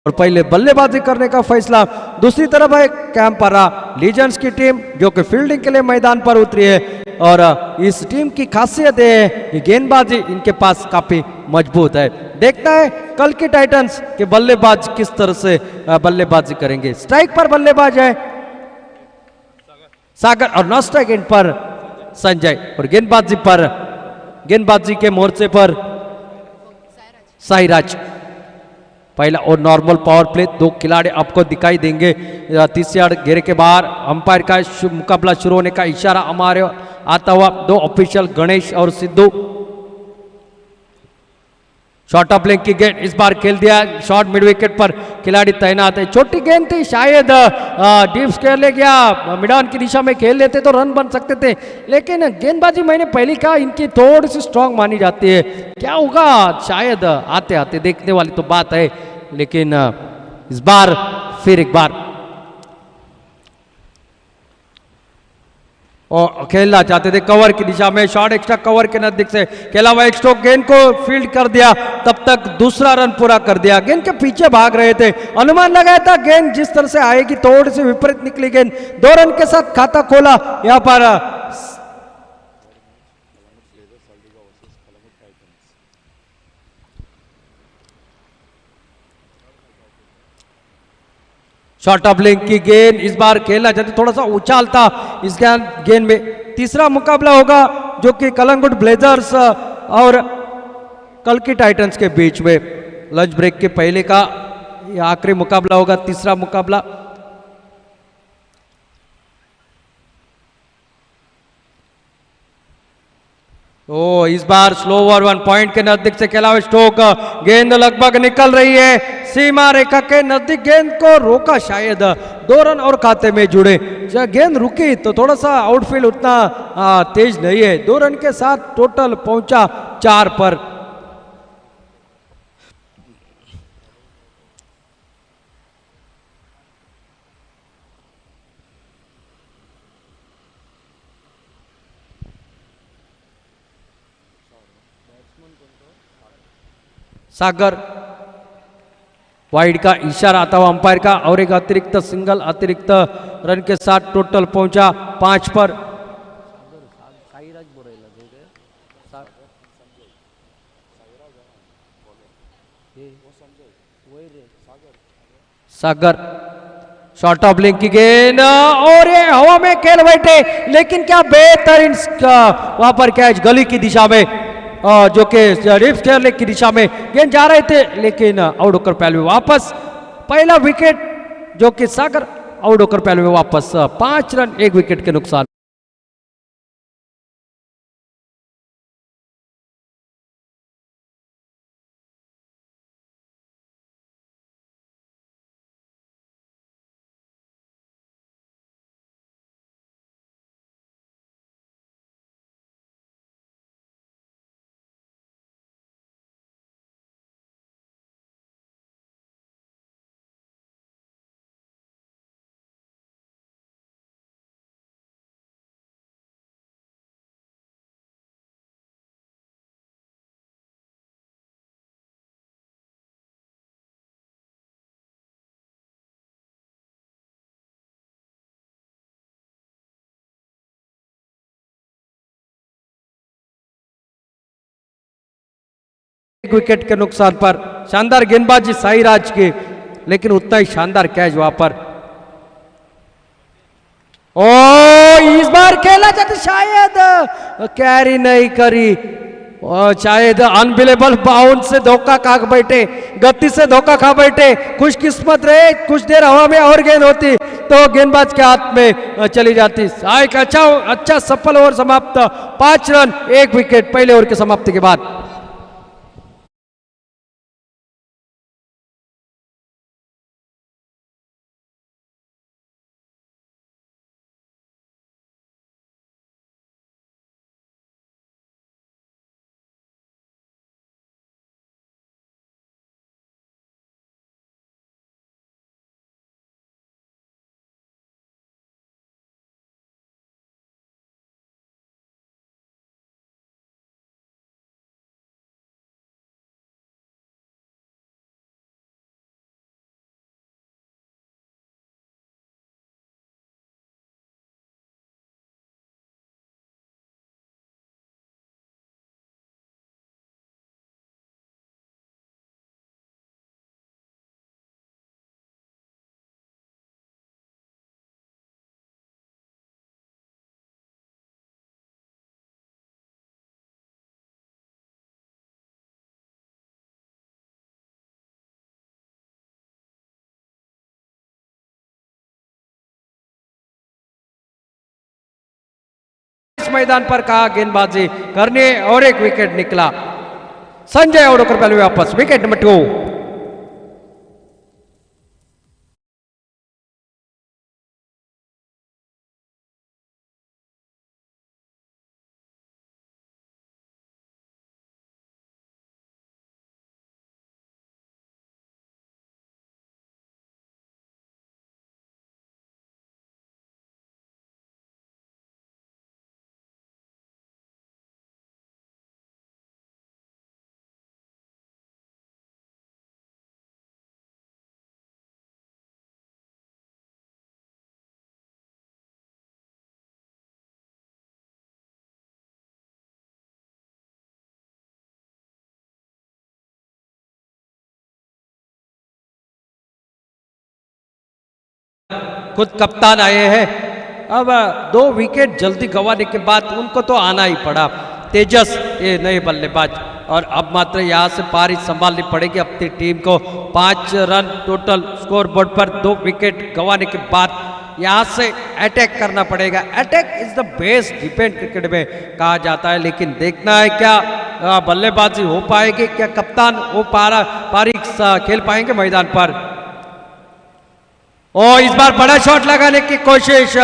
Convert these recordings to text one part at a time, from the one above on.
और पहले बल्लेबाजी करने का फैसला। दूसरी तरफ है कैंपरा लीजेंड्स की टीम जो कि फील्डिंग के लिए मैदान पर उतरी है और इस टीम की खासियत है कि गेंदबाजी इनके पास काफी मजबूत है। देखना है कल की टाइटंस के बल्लेबाज किस तरह से बल्लेबाजी करेंगे। स्ट्राइक पर बल्लेबाज है सागर और नॉन स्ट्राइक एंड पर संजय और गेंदबाजी के मोर्चे पर साईराज। पहला और नॉर्मल पावर प्ले, दो खिलाड़ी आपको दिखाई देंगे 30 यार्ड घेरे के बाहर। अंपायर का मुकाबला शुरू होने का इशारा हमारे आता हुआ। दो ऑफिशियल गणेश और सिद्धू। शॉर्ट ऑफ लेग की गेंद इस बार खेल दिया, शॉर्ट मिड विकेट पर खिलाड़ी तैनात है। छोटी गेंद थी, शायद डीप स्क्वायर ले गया, मिडान की दिशा में खेल लेते तो रन बन सकते थे, लेकिन गेंदबाजी मैंने पहले कहा इनकी थोड़ी सी स्ट्रांग मानी जाती है। क्या होगा शायद आते आते देखने वाली तो बात है, लेकिन इस बार फिर एक बार और खेलना चाहते थे कवर की दिशा में, शॉट एक्स्ट्रा कवर के नजदीक से खेला हुआ एक स्ट्रोक, गेंद को फील्ड कर दिया, तब तक दूसरा रन पूरा कर दिया। गेंद के पीछे भाग रहे थे, अनुमान लगाया था गेंद जिस तरह से आएगी थोड़ी सी विपरीत निकली गेंद, 2 रन के साथ खाता खोला। यहां पर शॉर्ट ऑफ लेग की गेंद इस बार खेलना चाहते, थोड़ा सा उछाल था इस गेंद में। तीसरा मुकाबला होगा जो कि कलंगुट ब्लेजर्स और कल की टाइटंस के बीच में। लंच ब्रेक के पहले का आखिरी मुकाबला होगा, तीसरा मुकाबला। ओ इस बार स्लो ओवर 1 पॉइंट के नजदीक से खेला हुआ स्ट्रोक, गेंद लगभग निकल रही है सीमा रेखा के नजदीक, गेंद को रोका, शायद 2 रन और खाते में जुड़े। जब गेंद रुकी तो थोड़ा सा आउटफील्ड उतना तेज नहीं है, 2 रन के साथ टोटल पहुंचा 4 पर। सागर वाइड का इशारा आता हुआ अंपायर का और एक अतिरिक्त सिंगल अतिरिक्त रन के साथ टोटल पहुंचा 5 पर। सागर शॉर्ट ऑफ लेग की गेंद और ये हवा में खेल बैठे, लेकिन क्या बेहतरीन वहां पर कैच गली की दिशा में, जो कि रिप्स लेग की दिशा में गेंद जा रहे थे, लेकिन आउट होकर पहले वापस। पहला विकेट जो कि सागर आउट होकर पहले वापस, 5 रन 1 विकेट के नुकसान। विकेट के नुकसान पर शानदार गेंदबाजी साईराज की, लेकिन उतना ही शानदार कैच वहां पर। ओ इस बार खेला जाता, शायद कैरी नहीं करी, शायद अनबिलेबल बाउंस से धोखा खा बैठे, गति से धोखा खा बैठे। खुशकिस्मत रहे कुछ देर हवा में और गेंद होती तो गेंदबाज के हाथ में चली जाती। एक अच्छा सफल ओवर समाप्त, 5 रन 1 विकेट पहले ओवर की समाप्ति के बाद। मैदान पर कहा गेंदबाजी करने और एक विकेट निकला। संजय ओडकर पहले वापस विकेट नंबर 2। खुद कप्तान आए हैं। अब 2 विकेट जल्दी गंवाने के बाद उनको तो आना ही पड़ा। तेजस ये नए बल्लेबाज, और अब मात्र यहाँ से पारी संभालनी पड़ेगी अपनी टीम को। 5 रन टोटल स्कोर बोर्ड पर 2 विकेट गंवाने के बाद यहाँ से अटैक करना पड़ेगा। Attack is the best defence cricket में कहा जाता है, लेकिन देखना है क्या बल्लेबाजी हो पाएगी, क्या कप्तान वो पारी खेल पाएंगे मैदान पर। और इस बार बड़ा शॉट लगाने की कोशिश,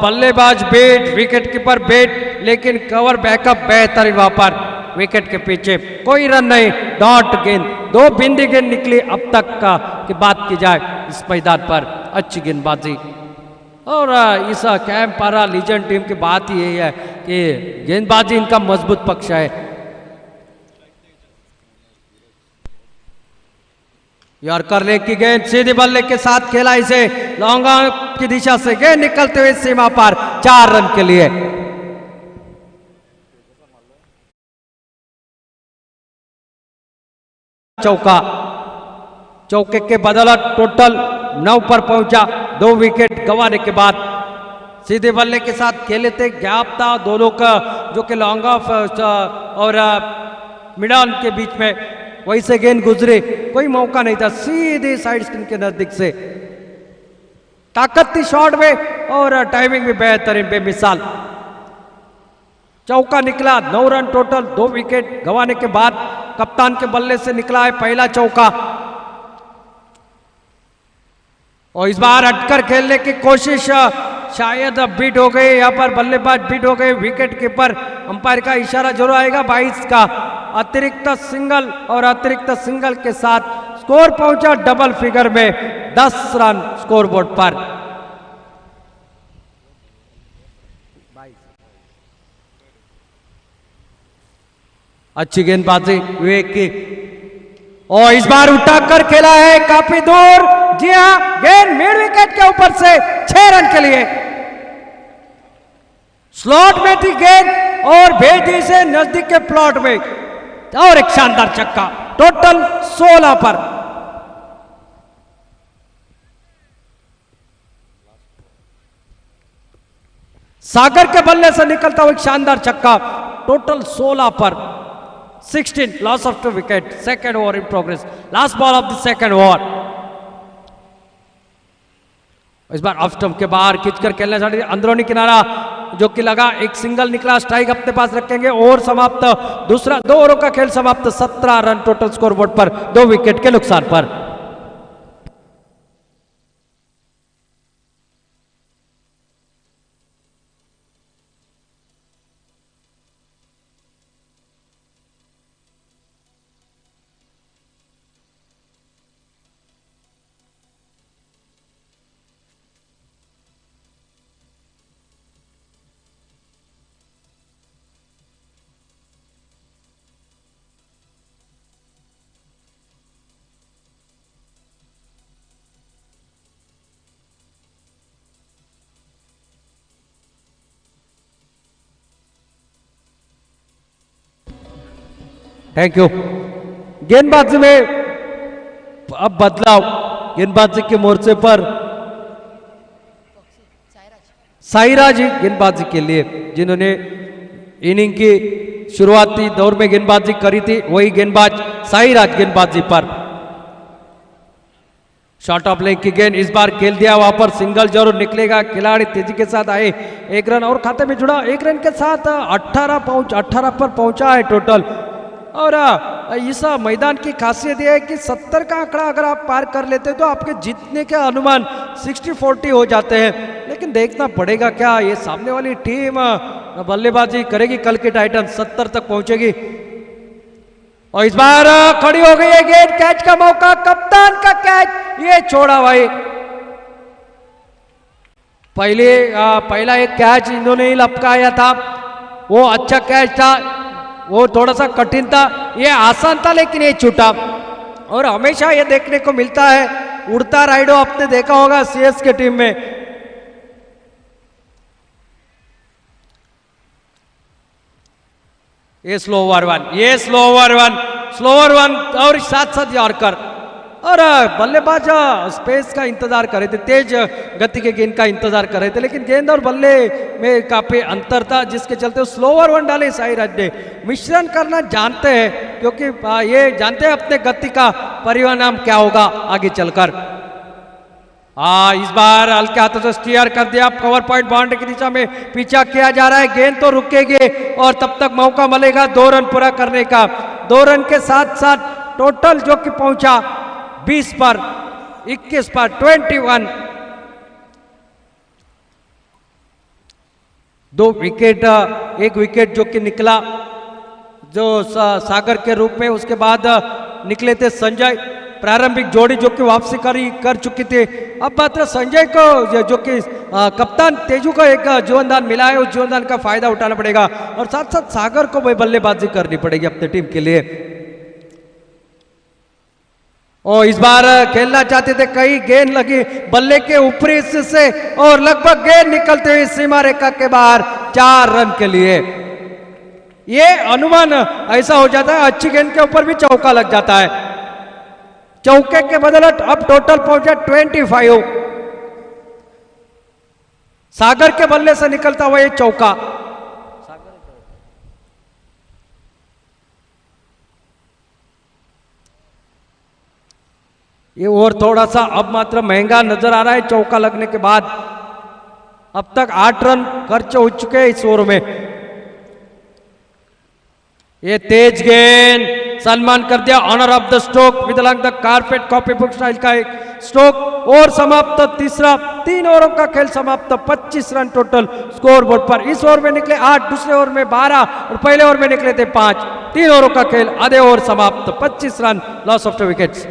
बल्लेबाज बेट, विकेट कीपर बेट, लेकिन कवर बैकअप बेहतरीन वहां पर विकेट के पीछे। कोई रन नहीं, डॉट गेंद, 2 बिंदी गेंद निकली अब तक की बात की जाए इस मैदान पर। अच्छी गेंदबाजी, और इस कैंप पारा लीजेंड टीम की बात ही यही है कि गेंदबाजी इनका मजबूत पक्ष है। यॉर्कर लेग की गेंद सीधी बल्ले के साथ खेला इसे, लॉन्ग ऑन की दिशा से गेंद निकलते हुए सीमा पार, 4 रन के लिए। चौका, चौके के बदौलत टोटल 9 पर पहुंचा। 2 विकेट गंवाने के बाद सीधे बल्ले के साथ खेले थे, गैप था दोनों का, जो कि लॉन्ग ऑफ और मिड ऑन के बीच में, वहीं से गेंद गुजरे, कोई मौका नहीं था, सीधे साइड स्क्रीन के नजदीक से। ताकत थी शॉट में और टाइमिंग भी बेहतरीन, बेमिसाल। चौका निकला, 9 रन टोटल, 2 विकेट गंवाने के बाद कप्तान के बल्ले से निकला है पहला चौका। और इस बार हटकर खेलने की कोशिश, शायद बीट हो गई यहाँ पर, बल्लेबाज बीट हो गए, विकेट कीपर, अंपायर का इशारा जरूर आएगा 22 का। अतिरिक्त सिंगल, और अतिरिक्त सिंगल के साथ स्कोर पहुंचा डबल फिगर में, 10 रन स्कोर बोर्ड पर। अच्छी गेंदबाजी विवेक की, और इस बार उठाकर खेला है काफी दूर। जी हाँ, गेंद मिड विकेट के ऊपर से 6 रन के लिए। स्लॉट में थी गेंद और भेजी से नजदीक के प्लॉट में, और एक शानदार छक्का, टोटल 16 पर। सागर के बल्ले से निकलता हुआ एक शानदार छक्का, टोटल 16 पर। 16 loss of 2 wicket, second over in progress, last ball of the second over. इस बार ऑफ स्टंप के बाहर खींचकर खेलना चाहिए, अंदरूनी किनारा जो कि लगा, एक सिंगल निकला, स्ट्राइक अपने पास रखेंगे। ओवर समाप्त, दूसरा 2 ओवरों का खेल समाप्त, 17 रन टोटल स्कोर बोर्ड पर, 2 विकेट के नुकसान पर। Thank you. गेंदबाजी में अब बदलाव, गेंदबाजी के मोर्चे पर साईराज गेंदबाजी के लिए, जिन्होंने इनिंग की शुरुआती दौर में गेंदबाजी करी थी, वही गेंदबाज साईराज गेंदबाजी पर। शॉर्ट ऑफ लेग की गेंद इस बार खेल दिया, वहां पर सिंगल जरूर निकलेगा। खिलाड़ी तेजी के साथ आए, एक रन और खाते में जुड़ा। एक रन के साथ 18 पर पहुंचा है टोटल। और इस मैदान की खासियत यह है कि 70 का आंकड़ा अगर आप पार कर लेते हैं तो आपके जीतने के अनुमान 60-40 हो जाते हैं। लेकिन देखना पड़ेगा क्या ये सामने वाली टीम बल्लेबाजी करेगी, कल की टाइटन 70 तक पहुंचेगी। और इस बार खड़ी हो गई है गेंद, कैच का मौका, कप्तान का कैच, ये छोड़ा भाई। पहला एक कैच इन्होंने ही लपकाया था, वो अच्छा कैच था, वो थोड़ा सा कठिन था, ये आसान था लेकिन ये छूटा। और हमेशा ये देखने को मिलता है, उड़ता राइडो आपने देखा होगा सीएस के टीम में। ये स्लोवर वन और साथ साथ यॉर्कर। और बल्लेबाज स्पेस का इंतजार कर रहे थे, तेज गति के गेंद का इंतजार कर रहे थे, लेकिन गेंद और बल्ले में काफी अंतर था, जिसके चलते स्लोवर वन डाले साईराज ने। मिश्रण करना जानते हैं, क्योंकि ये जानते हैं अपने गति का परिणाम क्या होगा आगे चलकर। इस बार हल्के हाथों से स्टीयर कर दिया, कवर पॉइंट बाउंड्री की दिशा में पीछा किया जा रहा है। गेंद तो रुकेगी और तब तक मौका मिलेगा 2 रन पूरा करने का। 2 रन के साथ साथ टोटल जो कि पहुंचा 20 पर 21 पर 21। 2 विकेट, एक विकेट जो कि निकला जो सागर के रूप में, उसके बाद निकले थे संजय, प्रारंभिक जोड़ी जो कि वापसी कर चुकी थी। अब मात्र संजय को जो कि कप्तान तेजू को एक जीवनदान मिला है, उस जीवनदान का फायदा उठाना पड़ेगा और साथ साथ सागर को भी बल्लेबाजी करनी पड़ेगी अपनी टीम के लिए। और इस बार खेलना चाहते थे, कई गेंद लगी बल्ले के ऊपरी हिस्से से और लगभग गेंद निकलते हुए सीमा रेखा के बाहर 4 रन के लिए। ये अनुमान ऐसा हो जाता है, अच्छी गेंद के ऊपर भी चौका लग जाता है। चौके के बदलत अब टोटल पहुंचा 25। सागर के बल्ले से निकलता हुआ ये चौका। ये और थोड़ा सा अब मात्र महंगा नजर आ रहा है चौका लगने के बाद। अब तक 8 रन खर्च हो चुके हैं इस ओवर में। ये तेज गेंद सलमान कर दिया, honour of the stroke with the carpet copy book style का एक स्ट्रोक और समाप्त। तीसरा 3 ओवरों का खेल समाप्त, 25 रन टोटल स्कोर बोर्ड पर। इस ओवर में निकले 8, दूसरे ओवर में 12 और पहले ओवर में निकले थे 5। 3 ओवरों का खेल, आधे ओवर समाप्त, 25 रन, लॉस ऑफ 2 विकेट्स।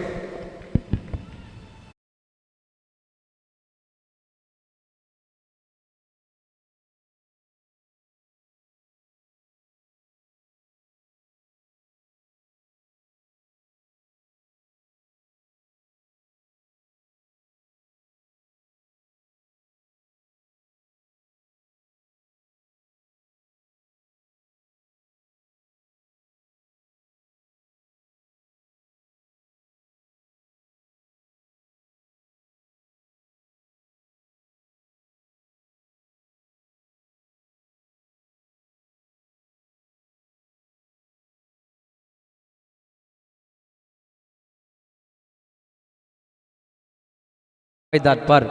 मैदान पर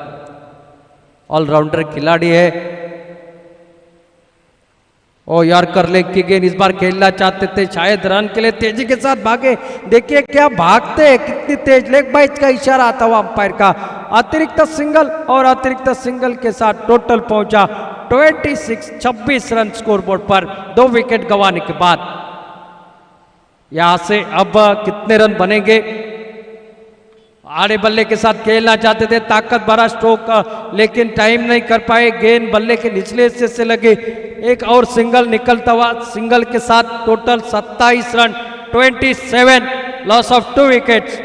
ऑलराउंडर खिलाड़ी है और यॉर्कर लेग की गेंद इस बार खेलना चाहते थे, शायद रन के लिए तेजी के साथ भागे। देखिए क्या भागते हैं, कितनी तेज। लेग बाइज का इशारा आता हुआ अंपायर का। अतिरिक्त सिंगल और अतिरिक्त सिंगल के साथ टोटल पहुंचा 26 रन स्कोर बोर्ड पर 2 विकेट गंवाने के बाद। यहां से अब कितने रन बनेंगे? आड़े बल्ले के साथ खेलना चाहते थे, ताकत भरा स्ट्रोक, लेकिन टाइम नहीं कर पाए। गेंद बल्ले के निचले हिस्से से लगे, एक और सिंगल निकलता हुआ, सिंगल के साथ total 27 run, 27, loss of 2 wickets.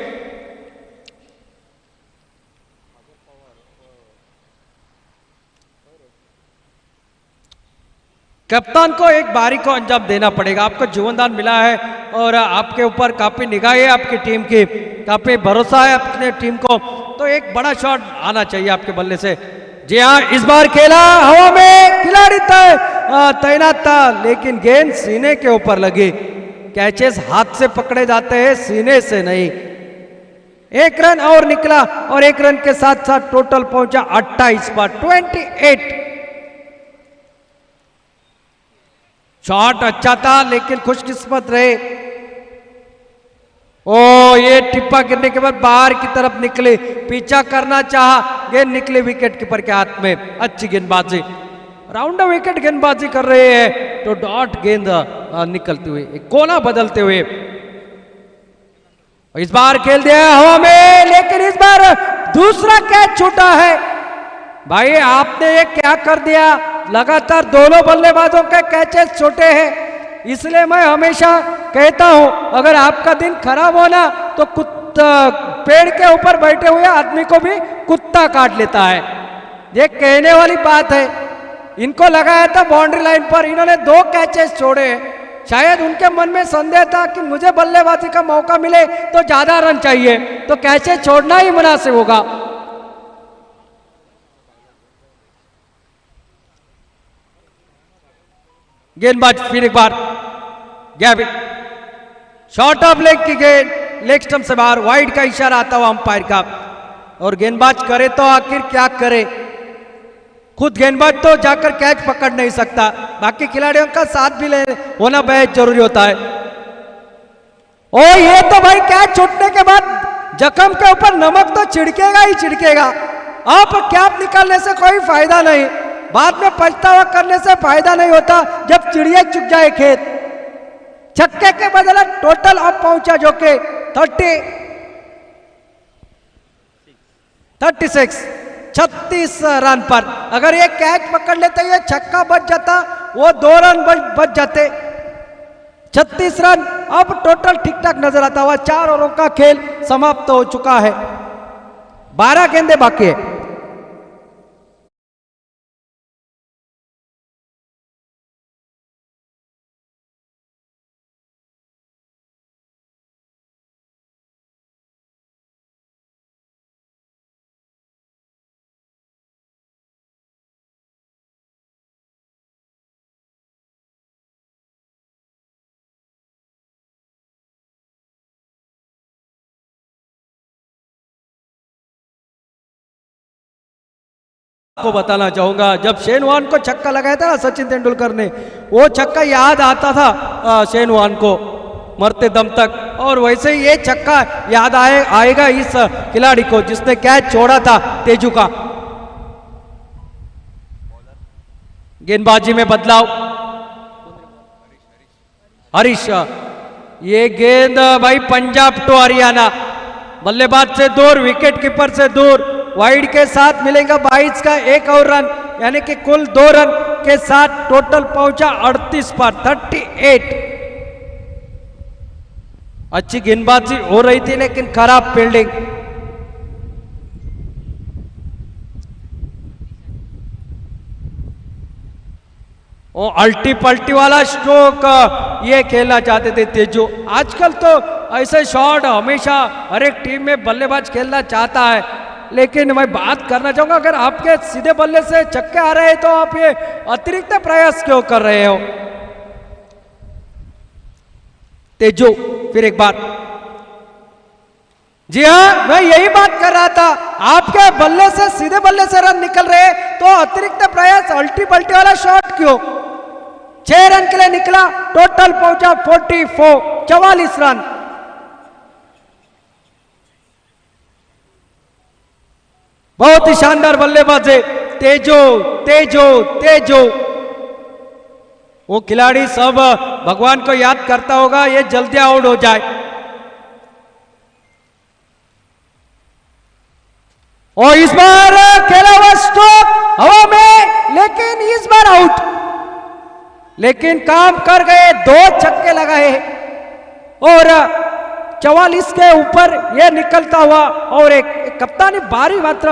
कप्तान को एक बारी को अंजाम देना पड़ेगा। आपको जीवनदान मिला है और आपके ऊपर काफी निगाह है आपकी टीम की, काफी भरोसा है अपने टीम को, तो एक बड़ा शॉट आना चाहिए आपके बल्ले से। जी हाँ, इस बार खेला हवा में, खिलाड़ी तैनात था, लेकिन गेंद सीने के ऊपर लगी। कैचेस हाथ से पकड़े जाते हैं, सीने से नहीं। एक रन और निकला और एक रन के साथ साथ टोटल पहुंचा 28 पर 28। शॉट अच्छा था लेकिन खुशकिस्मत रहे। ओ ये टिप्पा गिरने के बाद बाहर की तरफ निकले, पीछा करना चाहा, गेंद निकले विकेट कीपर के हाथ में। अच्छी गेंदबाजी, राउंड विकेट गेंदबाजी कर रहे हैं तो डॉट गेंद निकलते हुए, एक कोना बदलते हुए। इस बार खेल दिया हवा में, लेकिन इस बार दूसरा कैच छूटा है। भाई आपने ये क्या कर दिया, लगातार दोनों बल्लेबाजों के कैचेस छोटे हैं। इसलिए मैं हमेशा कहता हूं अगर आपका दिन खराब होना तो कुत्ता पेड़ के ऊपर बैठे हुए आदमी को भी कुत्ता काट लेता है, ये कहने वाली बात है। इनको लगाया था बाउंड्री लाइन पर, इन्होंने 2 कैचेस छोड़े। शायद उनके मन में संदेह था कि मुझे बल्लेबाजी का मौका मिले तो ज्यादा रन चाहिए, तो कैचेस छोड़ना ही मुनासिब होगा। गेंदबाज फिर एक बार गैविन, शॉर्ट ऑफ लेग की गेंद, लेग स्टंप से बाहर, वाइड का इशारा आता हुआ अंपायर का। और गेंदबाज करे तो आखिर क्या करे, खुद गेंदबाज तो जाकर कैच पकड़ नहीं सकता, बाकी खिलाड़ियों का साथ भी होना बेहद जरूरी होता है। ओ ये तो भाई कैच छूटने के बाद जख्म के ऊपर नमक तो छिड़केगा ही छिड़केगा। अब कैप निकालने से कोई फायदा नहीं, बाद में पछतावा करने से फायदा नहीं होता जब चिड़िया चुग जाए खेत। छक्के के बदले टोटल अब पहुंचा जो कि 36 रन पर। अगर ये कैच पकड़ लेते, ये छक्का बच जाता, वो 2 रन बच जाते। 36 रन अब टोटल ठीक ठाक नजर आता हुआ। 4 ओवरों का खेल समाप्त हो चुका है, 12 गेंदें बाकी है। आपको बताना चाहूंगा, जब शेन वॉर्न को छक्का लगाया था सचिन तेंदुलकर ने, वो छक्का याद आता था शेन वॉर्न को मरते दम तक, और वैसे ही ये छक्का याद आएगा इस खिलाड़ी को जिसने कैच छोड़ा था तेजू का। गेंदबाजी में बदलाव, हरीश, ये गेंद भाई पंजाब टू हरियाणा, बल्लेबाज से दूर, विकेट कीपर से दूर, वाइड के साथ मिलेगा 22 का 1 और रन, यानी कि कुल 2 रन के साथ टोटल पहुंचा 38 पर 38। अच्छी गेंदबाजी हो रही थी लेकिन खराब फील्डिंग। वो अल्टी पल्टी वाला स्ट्रोक ये खेलना चाहते थे तेजू। आजकल तो ऐसे शॉट हमेशा हर एक टीम में बल्लेबाज खेलना चाहता है, लेकिन मैं बात करना चाहूंगा अगर आपके सीधे बल्ले से छक्के आ रहे हैं तो आप ये अतिरिक्त प्रयास क्यों कर रहे हो। तेजू फिर एक बार, जी हाँ मैं यही बात कर रहा था, आपके बल्ले से सीधे बल्ले से रन निकल रहे तो अतिरिक्त प्रयास अल्टी पल्टी वाला शॉट क्यों। 6 रन के लिए निकला, टोटल पहुंचा 44 रन। बहुत ही शानदार बल्लेबाजी तेजो तेजो तेजो। वो खिलाड़ी सब भगवान को याद करता होगा ये जल्दी आउट हो जाए। और इस बार खेला हुआ स्ट्रोक हवा में, लेकिन इस बार आउट, लेकिन काम कर गए, 2 छक्के लगाए और 44 के ऊपर ये निकलता हुआ। और एक कप्तानी बारी मात्र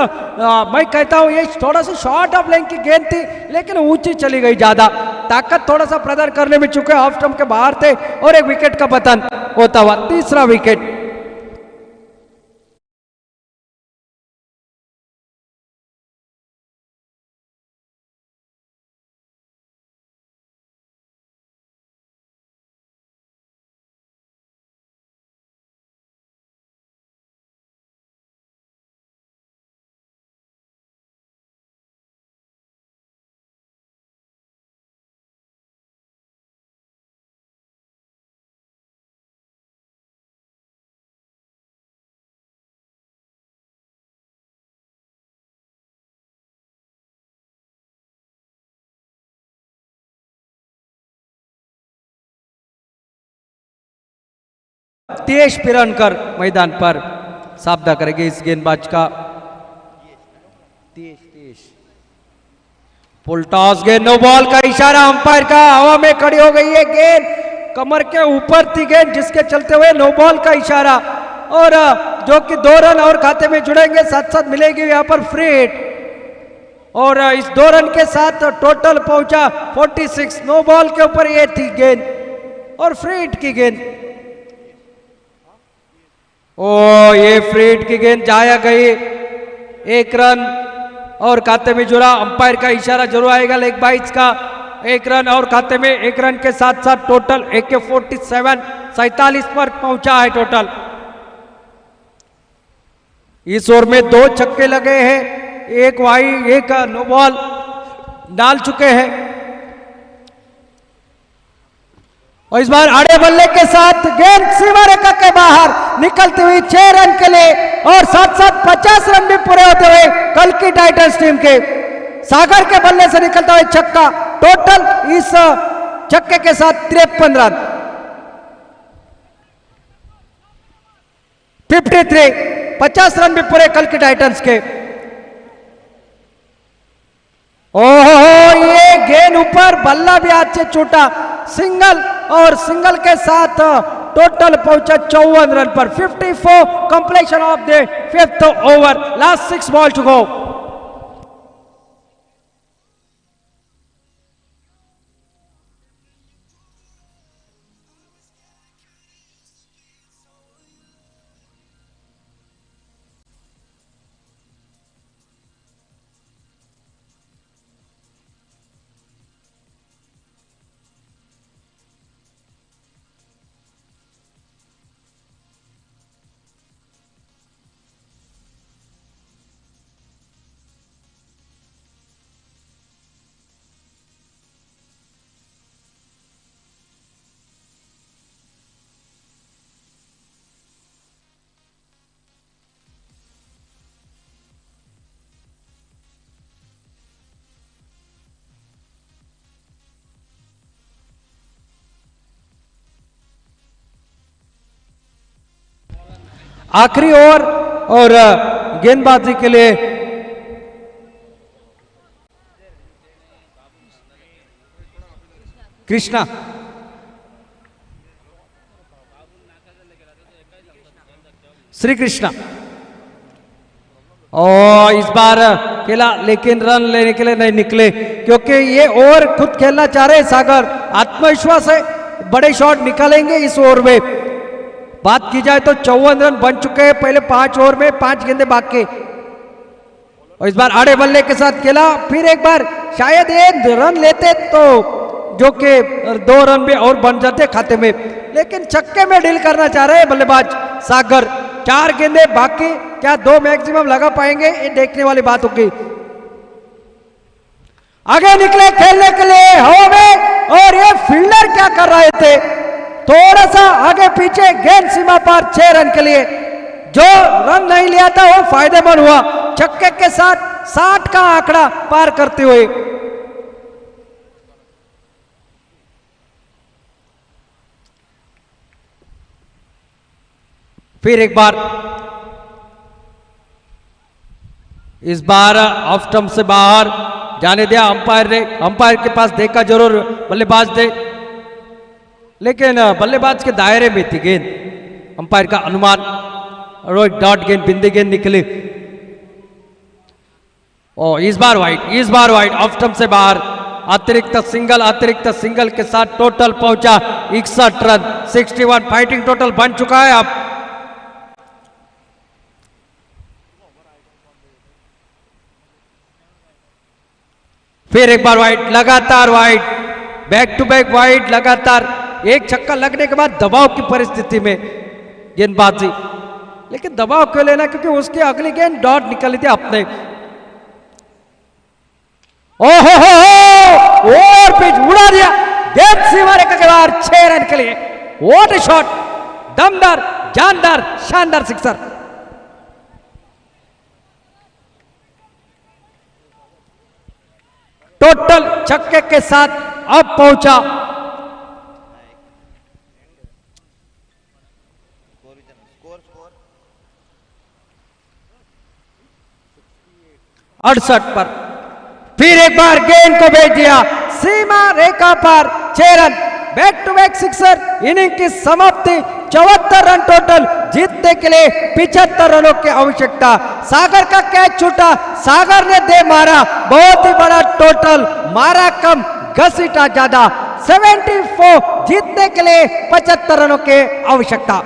मैं कहता हूं ये थोड़ा सा शॉर्ट ऑफ लेंथ की गेंद थी लेकिन ऊंची चली गई, ज्यादा ताकत थोड़ा सा प्रदर्शन करने में चुके, ऑफ स्टंप के बाहर थे और एक विकेट का पतन होता हुआ, 3रा विकेट। तेज पिरनकर मैदान पर सामना करेंगे इस गेंदबाज का। फुल टॉस गेंद, नो बॉल का इशारा अंपायर का। हवा में खड़ी हो गई है गेंद, कमर के ऊपर थी गेंद, जिसके चलते हुए नो बॉल का इशारा, और जो कि 2 रन और खाते में जुड़ेंगे, साथ साथ मिलेगी यहां पर फ्री हिट। और इस 2 रन के साथ टोटल पहुंचा 46। नो बॉल के ऊपर ये थी गेंद और फ्री हिट की गेंद। ओ ये फ्री हिट की गेंद जाया गई, 1 रन और खाते में जुड़ा। अंपायर का इशारा जरूर आएगा लेग बाइट्स का। 1 रन और खाते में, 1 रन के साथ साथ टोटल AK 47 पर पहुंचा है टोटल। इस ओवर में 2 छक्के लगे हैं, 1 वाइड, 1 नो बॉल डाल चुके हैं। और इस बार आड़े बल्ले के साथ गेंद सीमा रेखा के बाहर निकलती हुई 6 रन के लिए, और साथ साथ 50 रन भी पूरे होते हुए कल्की टाइटंस टीम के। सागर के बल्ले से निकलता हुआ छक्का, टोटल इस छक्के के साथ 53 रन, 53, 50 रन भी पूरे कल्की टाइटंस के। ओहो ये गेंद ऊपर, बल्ला भी हाथ से छूटा, सिंगल, और सिंगल के साथ टोटल पहुंचा 54 रन पर। 54 completion of the 5th over, last 6 ball to go. आखिरी ओवर और गेंदबाजी के लिए कृष्णा। श्री कृष्णा और इस बार खेला, लेकिन रन लेने के लिए नहीं निकले, क्योंकि ये ओवर खुद खेलना चाह रहे सागर। आत्मविश्वास है, बड़े शॉट निकालेंगे इस ओवर में। बात की जाए तो 54 रन बन चुके हैं पहले 5 ओवर में, 5 गेंदे बाकी। और इस बार आड़े बल्ले के साथ खेला, फिर एक बार शायद ये रन लेते तो जो कि 2 रन भी और बन जाते खाते में, लेकिन छक्के में डील करना चाह रहे हैं बल्लेबाज सागर। 4 गेंदे बाकी, क्या 2 मैक्सिमम लगा पाएंगे, ये देखने वाली बात होगी। आगे निकले खेलने के लिए हवा में, और ये फील्डर क्या कर रहे थे, थोड़ा सा आगे पीछे, गेंद सीमा पर 6 रन के लिए। जो रन नहीं लिया था वो फायदेमंद हुआ, छक्के के साथ 60 का आंकड़ा पार करते हुए। फिर एक बार, इस बार ऑफ स्टंप से बाहर जाने दिया अंपायर ने। अंपायर के पास देखा जरूर बल्लेबाज ने, लेकिन बल्लेबाज के दायरे में थी गेंद। अंपायर का अनुमान, और डॉट गेंद, बिंदी गेंद निकली। और इस बार वाइड, ऑफ स्टंप से बाहर। अतिरिक्त सिंगल के साथ टोटल पहुंचा 61 रन, 61 फाइटिंग टोटल बन चुका है अब। फिर एक बार वाइड, लगातार wide, back to back wide, लगातार। एक छक्का लगने के बाद दबाव की परिस्थिति में गेंदबाजी, लेकिन दबाव क्यों लेना, क्योंकि उसकी अगली गेंद डॉट निकली थी अपने। ओहो हो, और पिच उड़ा दिया, गेंद सीमा रेखा के बाहर, 6 रन के लिए। व्हाट ए शॉट, दमदार, जानदार, शानदार सिक्सर। टोटल छक्के के साथ अब पहुंचा 68 पर। फिर एक बार गेंद को भेज दिया सीमा रेखा पर, 6 run, back to back sixer. Inning की समाप्ति, 74 रन टोटल। जीतने के लिए 75 रनों की आवश्यकता। सागर का कैच छूटा, सागर ने दे मारा, बहुत ही बड़ा टोटल, मारा कम घसीटा ज्यादा। 74, जीतने के लिए 75 रनों की आवश्यकता।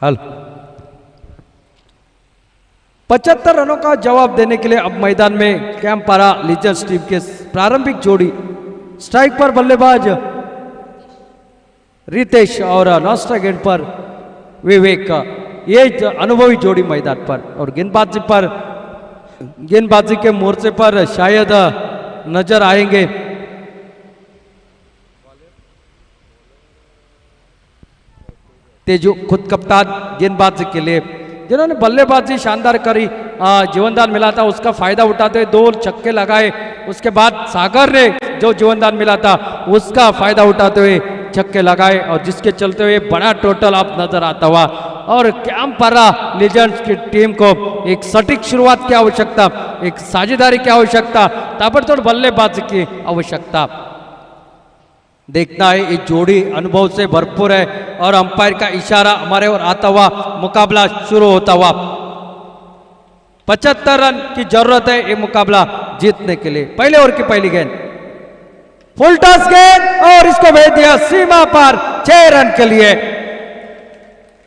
हल 75 रनों का जवाब देने के लिए अब मैदान में कैंपारा लीजेंड्स टीम के प्रारंभिक जोड़ी। स्ट्राइक पर बल्लेबाज रितेश और नॉन गेंद पर विवेक, ये अनुभवी जोड़ी मैदान पर। और गेंदबाजी के मोर्चे पर शायद नजर आएंगे तेजू, खुद कप्तान गेंदबाजी के लिए, जिन्होंने बल्लेबाजी शानदार करी, जीवनदान मिला था उसका फायदा उठाते हुए 2 छक्के लगाए। उसके बाद सागर ने जो जीवनदान मिला था उसका फायदा उठाते हुए छक्के लगाए और जिसके चलते हुए बड़ा टोटल आप नजर आता हुआ। और कैंपरा लीजेंड्स की टीम को एक सटीक शुरुआत की आवश्यकता, एक साझेदारी की आवश्यकता, ताबड़तोड़ बल्लेबाजी की आवश्यकता। देखना है ये जोड़ी अनुभव से भरपूर है और अंपायर का इशारा हमारे ओर आता हुआ मुकाबला शुरू होता हुआ। 75 रन की जरूरत है ये मुकाबला जीतने के लिए। पहले ओवर की पहली गेंद, फुल टॉस गेंद और इसको भेज दिया सीमा पार 6 रन के लिए।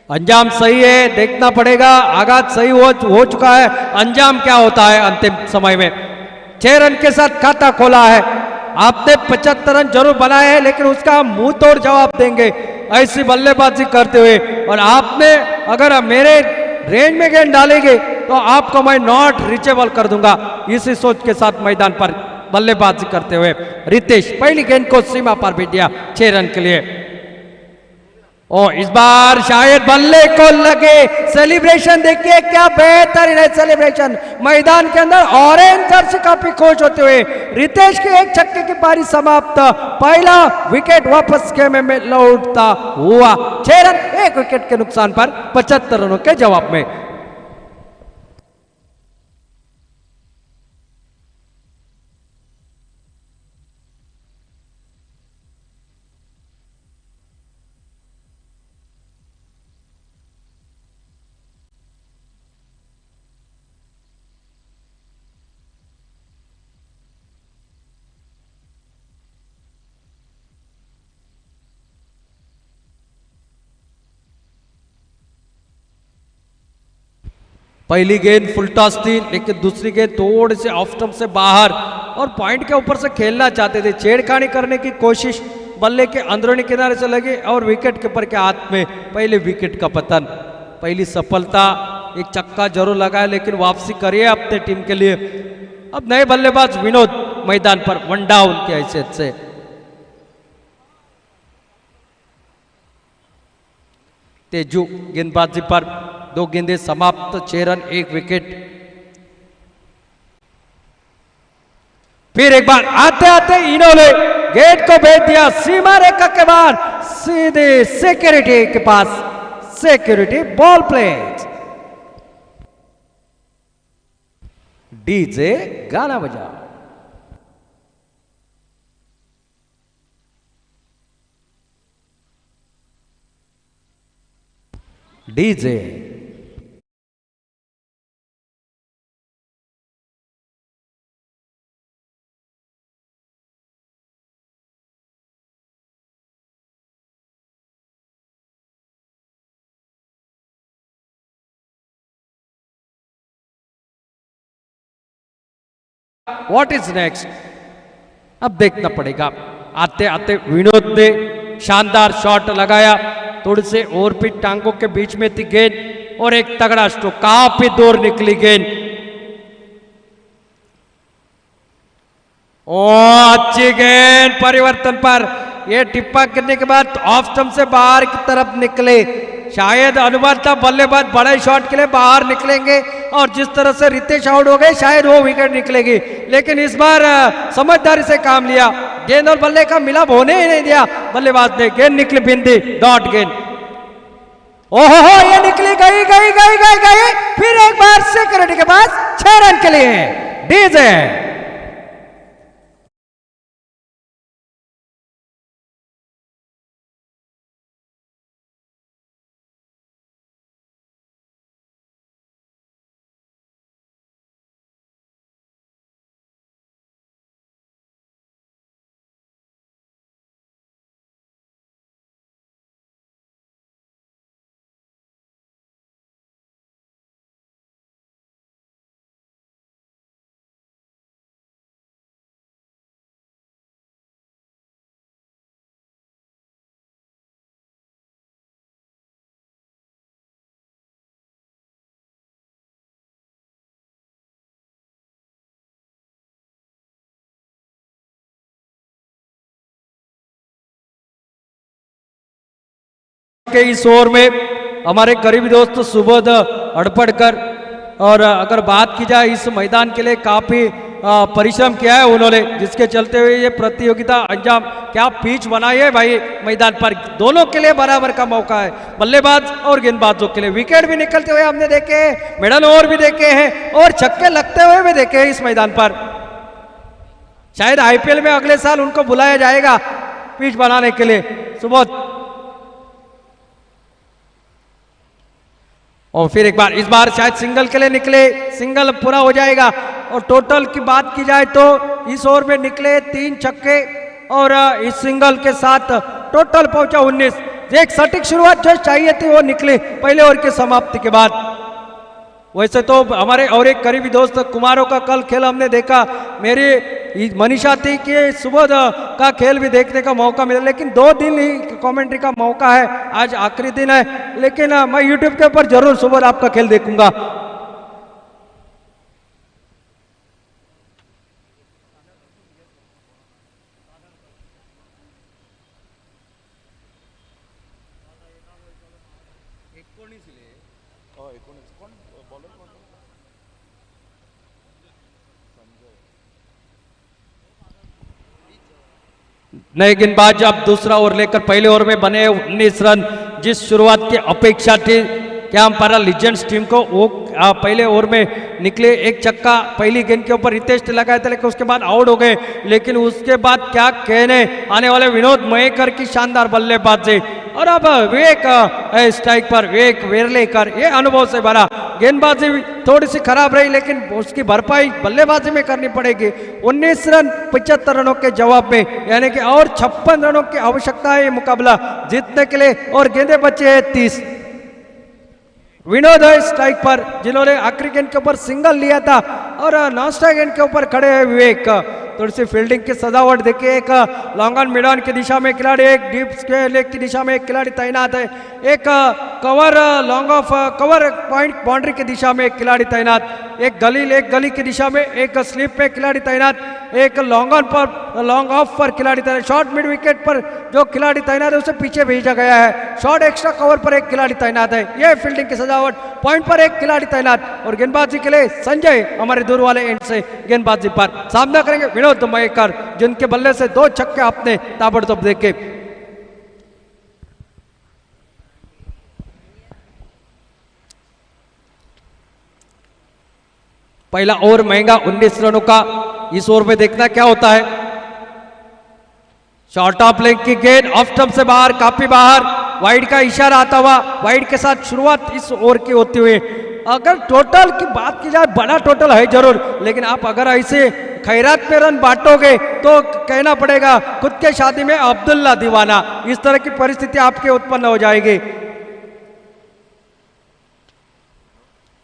अंजाम सही है, देखना पड़ेगा। आगाज सही हो चुका है, अंजाम क्या होता है अंतिम समय में। 6 रन के साथ खाता खोला है। आपने 75 रन जरूर बनाए हैं, लेकिन उसका मुंह तोड़ जवाब देंगे ऐसी बल्लेबाजी करते हुए। और आपने अगर मेरे रेंज में गेंद डालेंगे तो आपको मैं नॉट रीचेबल कर दूंगा, इसी सोच के साथ मैदान पर बल्लेबाजी करते हुए रितेश पहली गेंद को सीमा पर भेज दिया 6 रन के लिए। और इस बार शायद बल्ले को लगे। सेलिब्रेशन देखिए क्या बेहतरीन है सेलिब्रेशन मैदान के अंदर। ऑरेंज जर्सी काफी खुश होते हुए रितेश के एक छक्के की पारी समाप्त। पहला विकेट वापस खेमे में लौटता हुआ 6 रन 1 विकेट के नुकसान पर 75 रनों के जवाब में। पहली गेंद फुल टॉस थी, लेकिन दूसरी गेंद थोड़ी से ऑफ स्टंप से बाहर और पॉइंट के ऊपर से खेलना चाहते थे। छेड़खानी करने की कोशिश बल्ले के अंदरूनी किनारे से लगी और विकेट कीपर के हाथ में पहले विकेट का पतन। पहली सफलता, एक चक्का जरूर लगाया लेकिन वापसी करिए अपने टीम के लिए। अब नए बल्लेबाज विनोद मैदान पर 1 डाउन की हैसियत से। तेजू गेंदबाजी पर 2 गेंदें समाप्त, 6 रन 1 विकेट। फिर एक बार आते आते इन्होंने गेंद को भेज दिया सीमा रेखा के बाद सीधे सिक्योरिटी के पास। Security ball plays. डीजे गाना बजा। डीजे व्हाट इज नेक्स्ट, अब देखना पड़ेगा। आते आते विनोद ने शानदार शॉट लगाया, थोड़ी से ओवरपिच टांगों के बीच में थी गेंद और एक तगड़ा स्ट्रोक, काफी दूर निकली गेंद। ओ अच्छी गेंद परिवर्तन पर, यह टिप्पा करने के बाद ऑफ स्टंप से बाहर की तरफ निकले। शायद अनुमान था बल्लेबाज बड़े शॉट के लिए बाहर निकलेंगे और जिस तरह से रितेश आउट हो गए शायद वो विकेट निकलेगी, लेकिन इस बार समझदारी से काम लिया। गेंद और बल्ले का मिलाप होने ही नहीं दिया बल्लेबाज ने। गेंद निकली बिंदी, डॉट गेंद। ओहो ये निकली, गई गई गई गई गई। फिर एक बार सिक्योरिटी के पास 6 रन के लिए डीजे। के इस ओवर में हमारे करीबी दोस्त सुबोध अड़पड़कर, और अगर बात की जाए इस मैदान के लिए काफी परिश्रम किया है उन्होंने, जिसके चलते हुए ये प्रतियोगिता अंजाम, क्या पिच बनाई है भाई मैदान पर। दोनों के लिए बराबर का मौका है, बल्लेबाज और गेंदबाजों के लिए। विकेट भी निकलते हुए हमने देखे, मिडल ओवर भी देखे हैं और छक्के लगते हुए भी देखे हैं इस मैदान पर। शायद आईपीएल में अगले साल उनको बुलाया जाएगा पिच बनाने के लिए। सुबोध और फिर एक बार, इस बार शायद सिंगल के लिए निकले, सिंगल पूरा हो जाएगा। और टोटल की बात की जाए तो इस ओवर में निकले 3 छक्के और इस सिंगल के साथ टोटल पहुंचा 19। एक सटीक शुरुआत जो चाहिए थी वो निकले पहले ओवर की समाप्ति के बाद। वैसे तो हमारे और एक करीबी दोस्त कुमारों का कल खेल हमने देखा, मेरी मनीषा थी कि सुबह का खेल भी देखने का मौका मिला, लेकिन 2 दिन ही कमेंट्री का मौका है, आज आखिरी दिन है। लेकिन मैं यूट्यूब के ऊपर जरूर सुबह आपका खेल देखूंगा। नए गेंदबाज अब दूसरा ओवर लेकर पहले ओवर में बने 19 रन, जिस शुरुआत की अपेक्षा थी कैंपरा लीजेंड्स टीम को, वो पहले ओवर में निकले। एक छक्का पहली गेंद के ऊपर रितेश ने लगाया था, लेकिन उसके बाद आउट हो गए। लेकिन उसके बाद क्या कहने आने वाले विनोद मयेकर की शानदार बल्लेबाजी। और अब विवेक स्ट्राइक पर, विवेक वेरलेकर, ये अनुभव से भरा। गेंदबाजी थोड़ी सी खराब रही, लेकिन उसकी भरपाई बल्लेबाजी में करनी पड़ेगी। 19 रन 75 रनों के जवाब में, यानी कि और 56 रनों की आवश्यकता है ये मुकाबला जीतने के लिए। और गेंदे बचे हैं 30। विनोद है स्ट्राइक पर, जिन्होंने आखिरी गेंद के ऊपर सिंगल लिया था, और नॉन स्ट्राइक गेंद के ऊपर खड़े हैं विवेक। थोड़ी सी फील्डिंग की सजावट देखिए, एक लॉन्ग ऑन मिड ऑन की दिशा में खिलाड़ी, एक डीप स्क्वायर लेग की दिशा में एक खिलाड़ी तैनात है, एक cover long off cover point boundary की दिशा में एक खिलाड़ी तैनात, एक गली की दिशा में एक स्लिप पे खिलाड़ी तैनात, एक लॉन्ग ऑन पर लॉन्ग ऑफ पर खिलाड़ी तैनात, शॉर्ट मिड विकेट पर जो खिलाड़ी तैनात है उसे पीछे भेजा गया है, शॉर्ट एक्स्ट्रा कवर पर एक खिलाड़ी तैनात है। यह फील्डिंग की सजावट, पॉइंट पर एक खिलाड़ी तैनात। और गेंदबाजी के लिए संजय हमारे दूर वाले एंड से गेंदबाजी पर सामना करेंगे विनोद मयेकर, जिनके बल्ले से 2 छक्के आपने ताबड़तोड़ देखे। पहला ओवर महंगा 19 रनों का। इस ओवर में देखना क्या होता है। शॉर्ट ऑफ लेग की गेंद ऑफ स्टंप से बाहर, काफी बाहर, वाइड का इशारा आता हुआ, वाइड के साथ शुरुआत इस ओवर की होती हुई। अगर टोटल की बात की जाए, बड़ा टोटल है जरूर, लेकिन आप अगर ऐसे खैरात में रन बांटोगे तो कहना पड़ेगा खुद के शादी में अब्दुल्ला दीवाना, इस तरह की परिस्थिति आपके उत्पन्न हो जाएगी।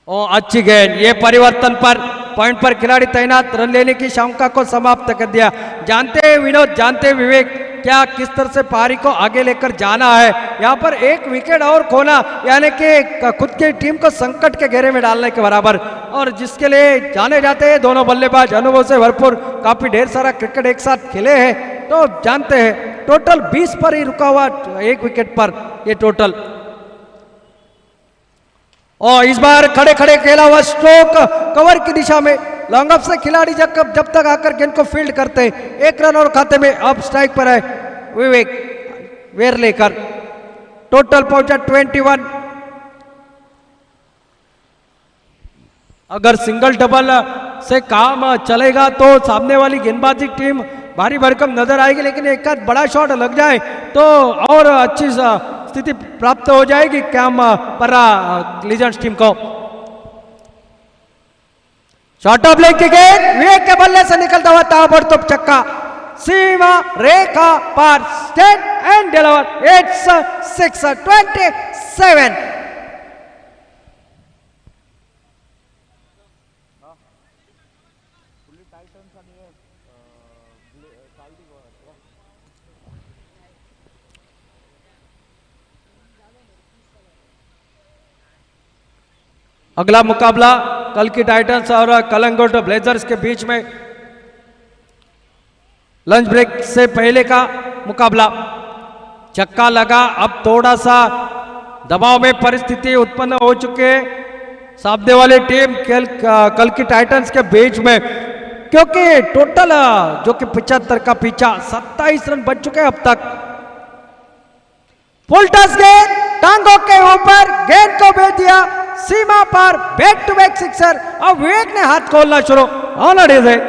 ओ अच्छी गेंद, ये परिवर्तन पर पॉइंट पर खिलाड़ी तैनात, रन लेने की शंका को समाप्त कर दिया। जानते हैं विनोद, जानते हैं विवेक, क्या किस तरह से पारी को आगे लेकर जाना है। यहाँ पर एक विकेट और खोना यानी कि खुद की टीम को संकट के घेरे में डालने के बराबर, और जिसके लिए जाने जाते हैं दोनों बल्लेबाज, अनुभव से भरपूर, काफी ढेर सारा क्रिकेट एक साथ खेले हैं, तो जानते हैं। टोटल 20 पर ही रुका हुआ, एक विकेट पर ये टोटल। और इस बार खड़े खड़े खेला हुआ स्ट्रोक कवर की दिशा में, लॉन्ग ऑफ से खिलाड़ी जब तक आकर गेंद को फील्ड करते हैं, 1 रन और खाते में। अब स्ट्राइक पर है विवेक वेरलेकर, टोटल पहुंचा 21। अगर सिंगल डबल से काम चलेगा तो सामने वाली गेंदबाजी टीम भारी भरकम नजर आएगी, लेकिन एक आध बड़ा शॉट लग जाए तो और अच्छी स्थिति प्राप्त हो जाएगी कैंपरा लीजेंड्स टीम को। शॉर्ट ऑफ लेग की गेंद विवेक के बल्ले से निकलता हुआ ताबड़तोड़ छक्का, सीमा रेखा पार, स्टैंड एंड डिलीवर। इट्स 6-27। अगला मुकाबला कल की टाइटंस और कलंगुट ब्लेजर्स के बीच में लंच ब्रेक से पहले का मुकाबला। छक्का लगा, अब थोड़ा सा दबाव में परिस्थिति उत्पन्न हो चुके हैं सामने वाली टीम कल की टाइटंस के बीच में। क्योंकि टोटल जो कि 75 का पीछा 27 रन बन चुके हैं अब तक। फुल टच गेंद टांगों के ऊपर, गेंद को भेज दिया सीमा पर, बैक टू बैक सिक्सर। अब विवेक ने हाथ खोलना शुरू ऑन से।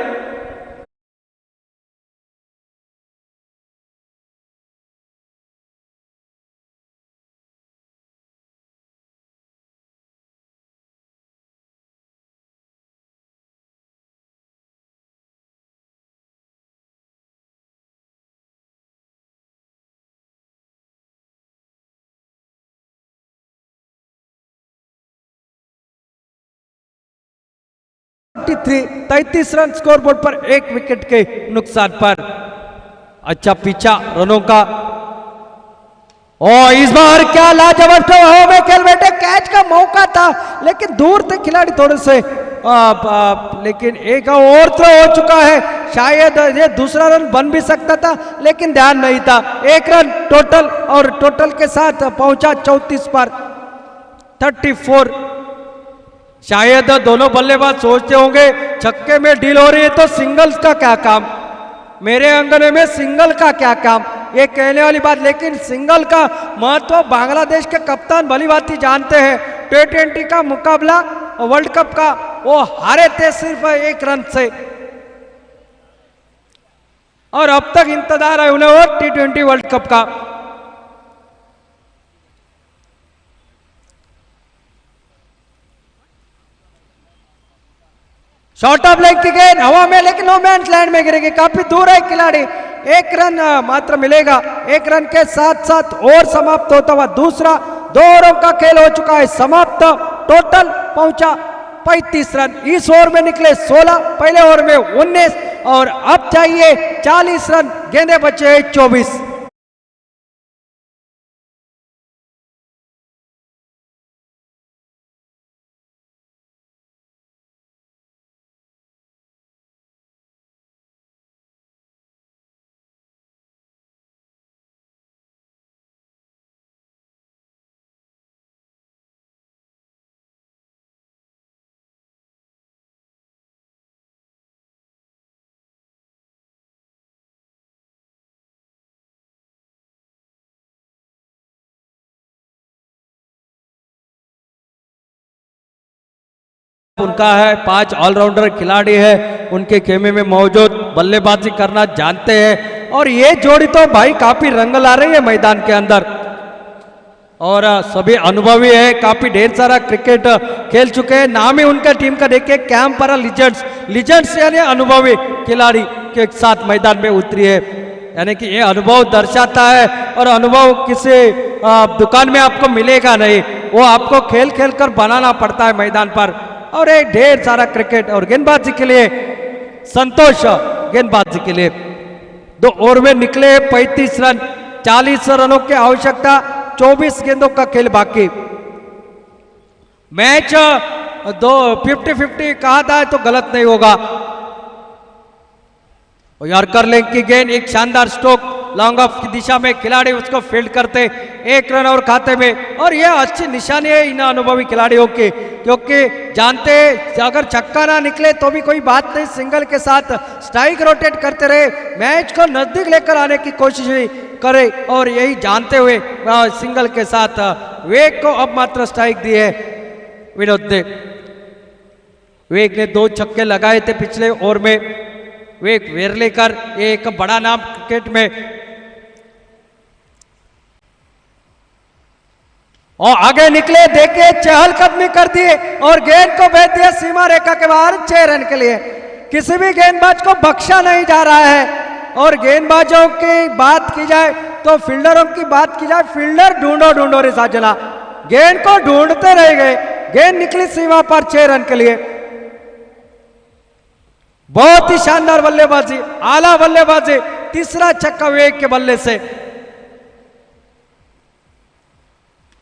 थ्री 33 रन स्कोर बोर्ड पर, एक विकेट के नुकसान पर। अच्छा पीछा रनों का, और इस बार क्या लाजवाब हवा में खेल बैठे। कैच का मौका था लेकिन दूर थे खिलाड़ी थोड़े से, लेकिन एक और थ्रो हो चुका है। शायद ये दूसरा रन बन भी सकता था लेकिन ध्यान नहीं था। एक रन टोटल, और टोटल के साथ पहुंचा 34 पर 34। शायद दोनों बल्लेबाज सोचते होंगे छक्के में डील हो रही है तो सिंगल्स का क्या काम, मेरे अंगने में सिंगल का क्या काम, ये कहने वाली बात। लेकिन सिंगल का महत्व बांग्लादेश के कप्तान भली भांति जानते हैं। T20 का मुकाबला वर्ल्ड कप का वो हारे थे सिर्फ 1 रन से, और अब तक इंतजार है उन्हें वो T20 वर्ल्ड कप का। शॉर्ट ऑफ लेग की गेंद हवा में, लेकिन नो मैन लैंड में गिरेगी, काफी दूर है खिलाड़ी। 1 रन मात्र मिलेगा। 1 रन के साथ साथ और समाप्त होता हुआ दूसरा 2 ओवरों का खेल हो चुका है समाप्त। टोटल पहुंचा 35 रन। इस ओवर में निकले 16, पहले ओवर में 19, और अब चाहिए 40 रन। गेंदे बचे 24। उनका है 5 ऑलराउंडर खिलाड़ी है, उनके खेमे में मौजूद, बल्लेबाजी करना जानते हैं, और ये जोड़ी तो भाई काफी रंग ला रही है मैदान के अंदर, और सभी अनुभवी है, काफी ढेर सारा क्रिकेट खेल चुके हैं। नाम ही उनका टीम का देखिए, कैंपरा लीजेंड्स। लीजेंड्स यानी अनुभवी खिलाड़ी के साथ मैदान में उतरी है, यानी कि ये अनुभव दर्शाता है, और अनुभव किसी दुकान में आपको मिलेगा नहीं, वो आपको खेल खेल कर बनाना पड़ता है मैदान पर। और एक ढेर सारा क्रिकेट, और गेंदबाजी के लिए संतोष, गेंदबाजी के लिए 2 ओवर में निकले 35 रन, 40 रनों की आवश्यकता, 24 गेंदों का खेल बाकी। मैच 50-50 कहा था तो गलत नहीं होगा। यॉर्कर लेग की गेंद, एक शानदार स्ट्रोक लॉन्ग ऑफ की दिशा में, खिलाड़ी उसको फील्ड करते, 1 रन और खाते में। और यह अच्छी निशानी है इन अनुभवी खिलाड़ियों की, क्योंकि जानते अगर छक्का ना निकले तो भी कोई बात नहीं, सिंगल के साथ स्ट्राइक रोटेट करते रहे, मैच को नजदीक लेकर आने की कोशिश करे, और यही जानते हुए सिंगल के साथ विवेक को अब मात्र स्ट्राइक दी है विनोद ने। विवेक ने 2 छक्के लगाए थे पिछले ओवर में। विवेक वेरलेकर एक बड़ा नाम क्रिकेट में, और आगे निकले, देखे चहलकदमी कर दिए और गेंद को भेज दिया सीमा रेखा के बाहर 6 रन के लिए। किसी भी गेंदबाज को बख्शा नहीं जा रहा है। और गेंदबाजों की बात की जाए तो फील्डरों की बात की जाए, फील्डर ढूंढो रे साजना, गेंद को ढूंढते रह गए, गेंद निकली सीमा पर 6 रन के लिए। बहुत ही शानदार बल्लेबाजी, आला बल्लेबाजी, तीसरा छक्का विवेक के बल्ले से।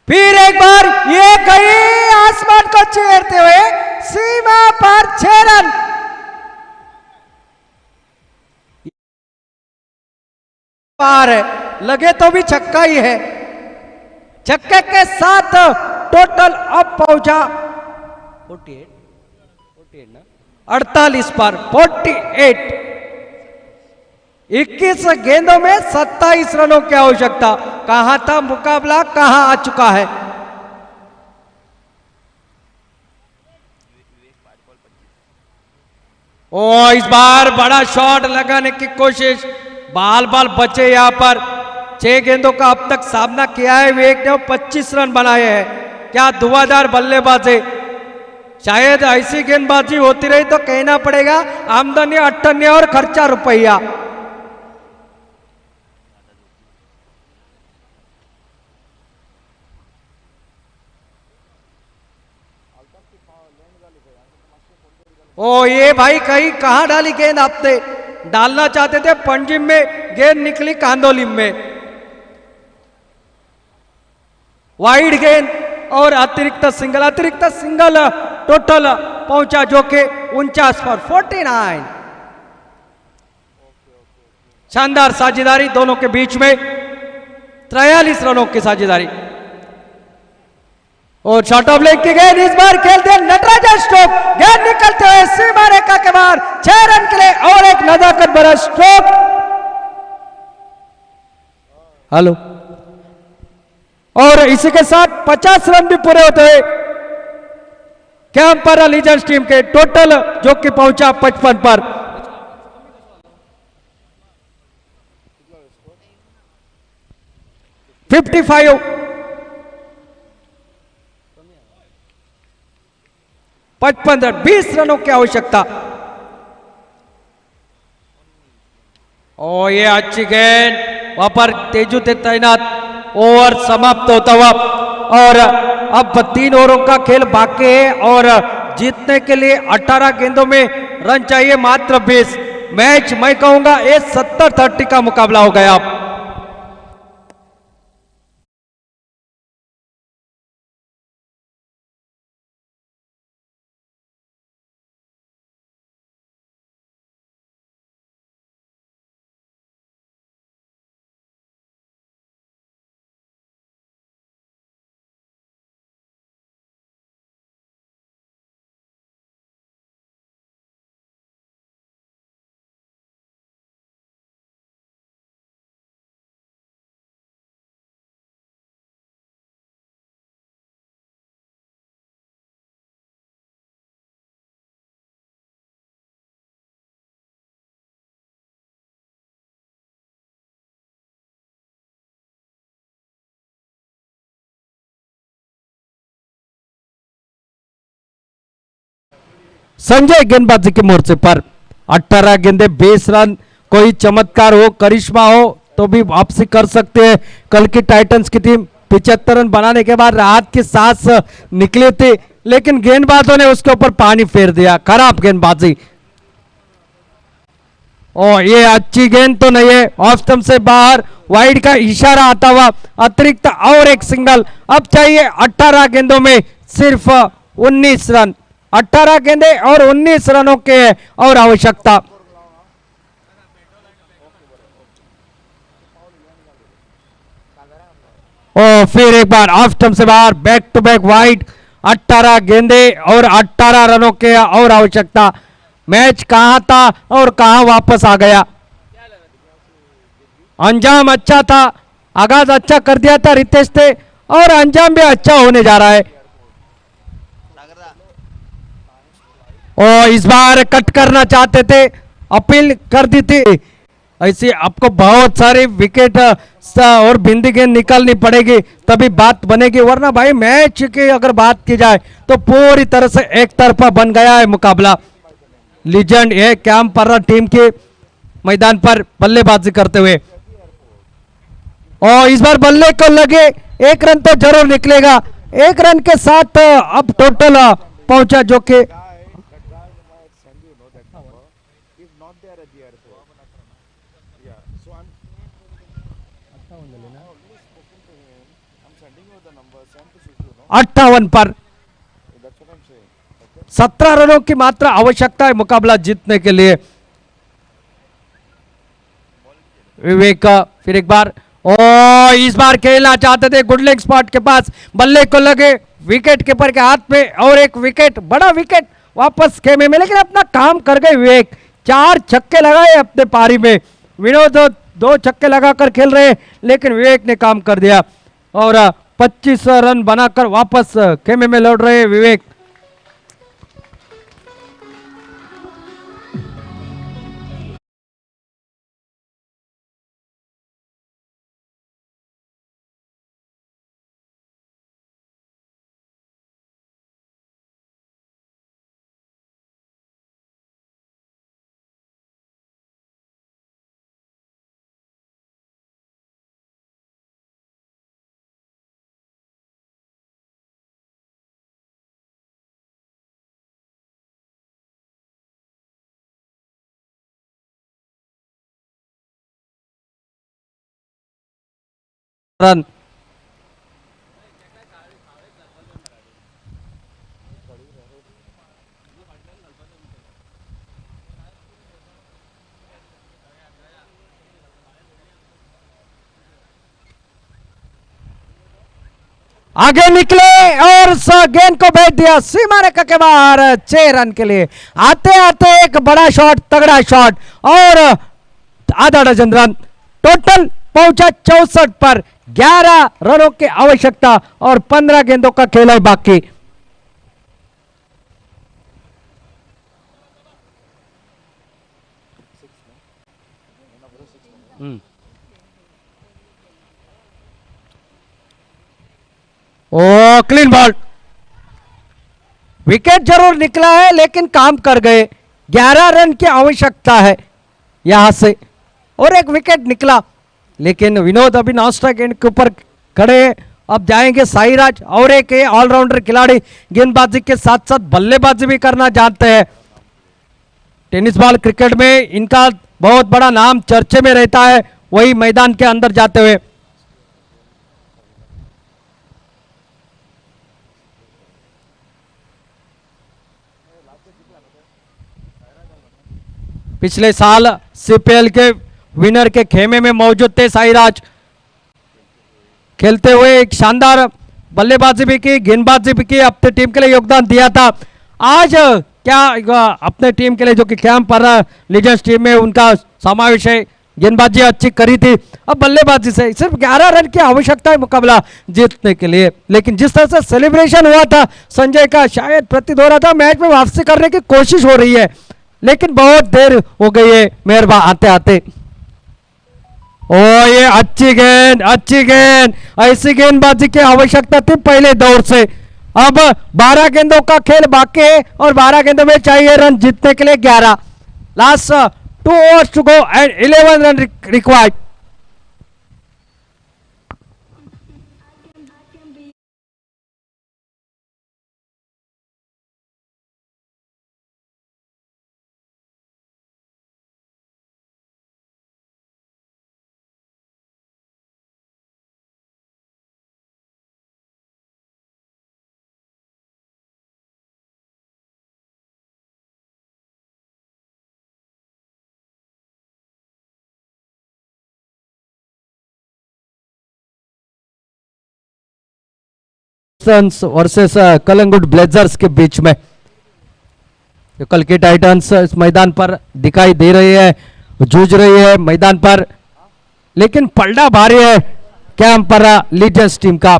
फिर एक बार ये गई आसमान को चीरते हुए सीमा पर 6 रन। पार है, लगे तो भी छक्का ही है। छक्के के साथ टोटल अब पहुंचा 48 ना, 48 पर 48। 21 गेंदों में 27 रनों की आवश्यकता। कहां था मुकाबला, कहां आ चुका है। ओ इस बार बड़ा शॉट लगाने की कोशिश, बाल बचे यहां पर। 6 गेंदों का अब तक सामना किया है विवेक ने, 25 रन बनाए हैं। क्या धुआंधार बल्लेबाजी। शायद ऐसी गेंदबाजी होती रही तो कहना पड़ेगा आमदनी 58 और खर्चा रुपया। ओ ये भाई कहीं कहां डाली गेंद, आपने डालना चाहते थे पंजिम में, गेंद निकली कांदोलिम में। वाइड गेंद और अतिरिक्त सिंगल टोटल पहुंचा जो कि 49 पर 49। शानदार साझेदारी दोनों के बीच में, 43 रनों की साझेदारी। और शॉट ऑफ लेग की गेंद इस बार खेलते हैं नटराजन स्ट्रोक, गेंद निकलते हुए सीमा रेखा के बाहर, 6 रन के लिए और एक नजाकत भरा स्ट्रोक। हेलो, और इसी के साथ 50 रन भी पूरे होते हुए कैंपरा लीजेंड्स टीम के, टोटल जो कि पहुंचा 55 पर। पचपन रन, 20 रनों की आवश्यकता। और ये अच्छी गेंद, वहां पर तेजू थे तैनात। ओवर समाप्त होता हुआ, और अब 3 ओवरों का खेल बाकी है और जीतने के लिए 18 गेंदों में रन चाहिए मात्र 20। मैच मैं कहूंगा ये 70-30 का मुकाबला हो गया। संजय गेंदबाजी के मोर्चे पर 18 गेंदे 20 रन। कोई चमत्कार हो, करिश्मा हो तो भी वापसी कर सकते हैं। कल की टाइटंस की टीम 75 रन बनाने के बाद राहत की सांस निकले थे, लेकिन गेंदबाजों ने उसके ऊपर पानी फेर दिया। खराब गेंदबाजी। और ये अच्छी गेंद तो नहीं है, ऑफ स्टंप से बाहर, वाइड का इशारा आता हुआ, अतिरिक्त और एक सिंगल। अब चाहिए 18 गेंदों में सिर्फ 19 रन। 18 गेंदे और 19 रनों के और आवश्यकता। और फिर एक बार ऑफ स्टंप से बाहर, बैक टू बैक वाइड। 18 गेंदे और 18 रनों के और आवश्यकता। मैच कहां था और कहां वापस आ गया। अंजाम अच्छा था, आगाज अच्छा कर दिया था रितेश थे, और अंजाम भी अच्छा होने जा रहा है। और इस बार कट करना चाहते थे, अपील कर दी थी। ऐसे आपको बहुत सारे विकेट और बिंदी गेंद निकालनी पड़ेगी तभी बात बनेगी, वरना भाई मैच की अगर बात की जाए तो पूरी तरह से एक तरफा बन गया है मुकाबला। लीजेंड है कैंपरा टीम के मैदान पर बल्लेबाजी करते हुए, और इस बार बल्ले को लगे 1 रन तो जरूर निकलेगा। 1 रन के साथ अब टोटल पहुंचा जो कि अट्ठावन पर 17 रनों की मात्र आवश्यकता है मुकाबला जीतने के लिए। विवेक फिर एक बार, और इस बार खेलना चाहते थे गुड लेग स्पॉट के पास, बल्ले को लगे, विकेट कीपर के हाथ में और एक विकेट, बड़ा विकेट वापस खेमे में, लेकिन अपना काम कर गए विवेक। 4 छक्के लगाए अपने पारी में। विनोद 2 छक्के लगाकर खेल रहे, लेकिन विवेक ने काम कर दिया और 25 रन बनाकर वापस खेमे में लौट रहे विवेक। रन आगे निकले और गेंद को भेज दिया सीमा रेखा के बाहर 6 रन के लिए। आते आते एक बड़ा शॉट, तगड़ा शॉट और आधा डजन रन। टोटल पहुंचा 64 पर। 11 रनों की आवश्यकता और 15 गेंदों का खेल है बाकी। ओ क्लीन बॉल। विकेट जरूर निकला है, लेकिन काम कर गए। 11 रन की आवश्यकता है यहां से और एक विकेट निकला, लेकिन विनोद अभी नॉन स्ट्राइक गेंद के ऊपर खड़े। अब जाएंगे साईराज और एक ऑलराउंडर खिलाड़ी, गेंदबाजी के साथ साथ बल्लेबाजी भी करना जानते हैं। टेनिस बॉल क्रिकेट में इनका बहुत बड़ा नाम चर्चे में रहता है, वही मैदान के अंदर जाते हुए। पिछले साल सीपीएल के विनर के खेमे में मौजूद थे साईराज। खेलते हुए एक शानदार बल्लेबाजी भी की, गेंदबाजी भी की, अपने टीम के लिए योगदान दिया था। आज क्या अपने टीम के लिए जो कि कैंप पर लीजेंड्स टीम में उनका समावेश है, गेंदबाजी अच्छी करी थी। अब बल्लेबाजी से सिर्फ 11 रन की आवश्यकता है मुकाबला जीतने के लिए। लेकिन जिस तरह से सेलिब्रेशन हुआ था संजय का, शायद प्रतीत हो रहा था मैच में वापसी करने की कोशिश हो रही है, लेकिन बहुत देर हो गई है मेहरबा आते आते। ओ ये अच्छी गेंद, अच्छी गेंद। ऐसी गेंदबाजी की आवश्यकता थी पहले दौर से। अब 12 गेंदों का खेल बाकी है और 12 गेंदों में चाहिए रन जीतने के लिए 11। Last 2 overs to go and 11 run required. Versus Calangute Blazers के बीच में कल के टाइटंस इस मैदान पर दिखाई दे रही है, जूझ रही है मैदान पर, लेकिन पलड़ा भारी है कैंप पर लीजेंड्स टीम का।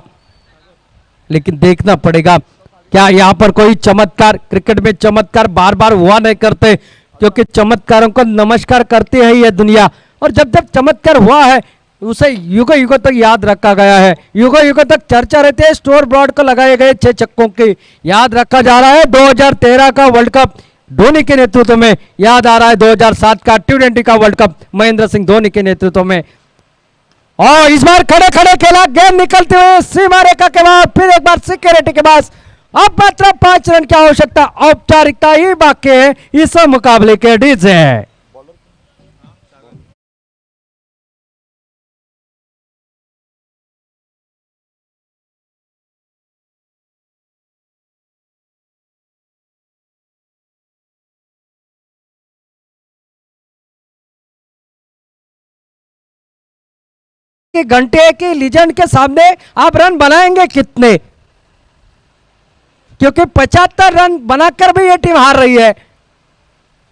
लेकिन देखना पड़ेगा क्या यहां पर कोई चमत्कार, क्रिकेट में चमत्कार बार बार हुआ नहीं करते, क्योंकि चमत्कारों को नमस्कार करती है यह दुनिया। और जब जब चमत्कार हुआ है उसे युगों युगों तक याद रखा गया है, युगों युगों तक चर्चा रहती है। स्टोर ब्रॉड को लगाए गए 6 छक्कों की याद रखा जा रहा है। 2013 का वर्ल्ड कप धोनी के नेतृत्व में याद आ रहा है। 2007 का T20 का वर्ल्ड कप महेंद्र सिंह धोनी के नेतृत्व में। और इस बार खड़े खड़े खेला, गेंद निकलते हुए सीमा रेखा के बाद फिर एक बार सिक्योरिटी के पास। अब मात्र 5 रन की आवश्यकता, औपचारिकता ही बाकी है इस मुकाबले के डीजे है। घंटे की लीजेंड के सामने आप रन बनाएंगे कितने? क्योंकि 75 रन बनाकर भी ये टीम हार रही है।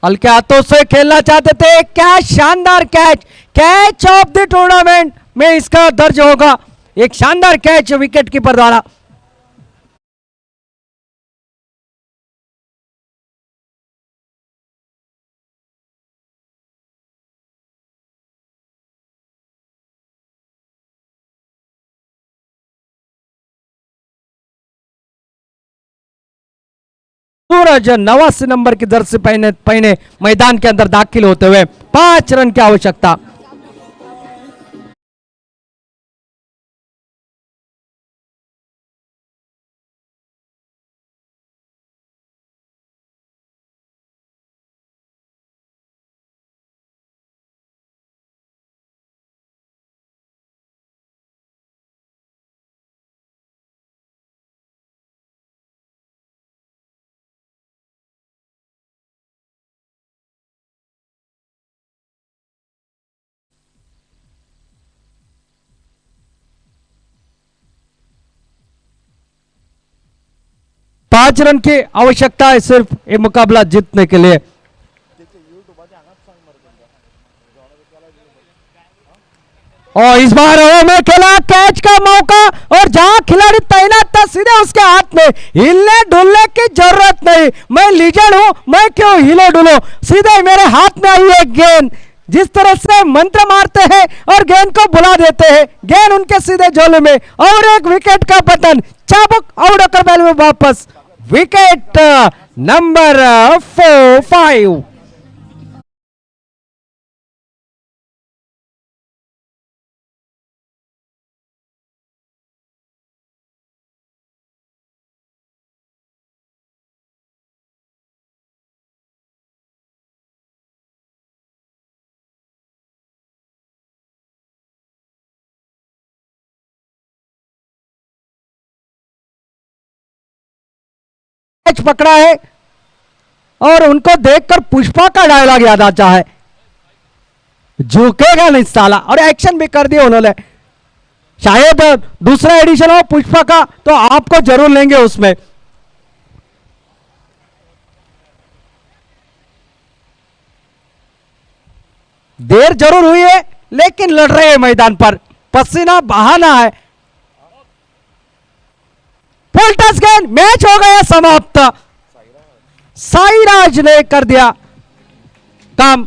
हल्के हाथों से खेलना चाहते थे, क्या शानदार catch, catch of the tournament में इसका दर्ज होगा। एक शानदार कैच विकेट कीपर द्वारा। सूरज 89 नंबर की जर्सी पहने मैदान के अंदर दाखिल होते हुए 5 रन की आवश्यकता। पांच रन की आवश्यकता है सिर्फ ये मुकाबला जीतने के लिए। और इस बार में खेला, कैच का मौका, और जहां खिलाड़ी तैनात था सीधे उसके हाथ में, हिलने डुलने की जरूरत नहीं। मैं लीजेंड हूं, मैं क्यों हिले डुलो, सीधे मेरे हाथ में आई है गेंद। जिस तरह से मंत्र मारते हैं और गेंद को बुला देते हैं, गेंद उनके सीधे झोले में, और एक विकेट का पतन, चाबुक आउट होकर बैल में वापस। Wicket number 4-5। कैच पकड़ा है और उनको देखकर पुष्पा का डायलॉग याद आता है, झुकेगा नहीं साला, और एक्शन भी कर दिया उन्होंने। शायद दूसरा एडिशन हो पुष्पा का तो आपको जरूर लेंगे उसमें। देर जरूर हुई है लेकिन लड़ रहे हैं मैदान पर, पसीना बहाना है। फुल टच गेंद, मैच हो गया समाप्त। साईराज ने कर दिया काम।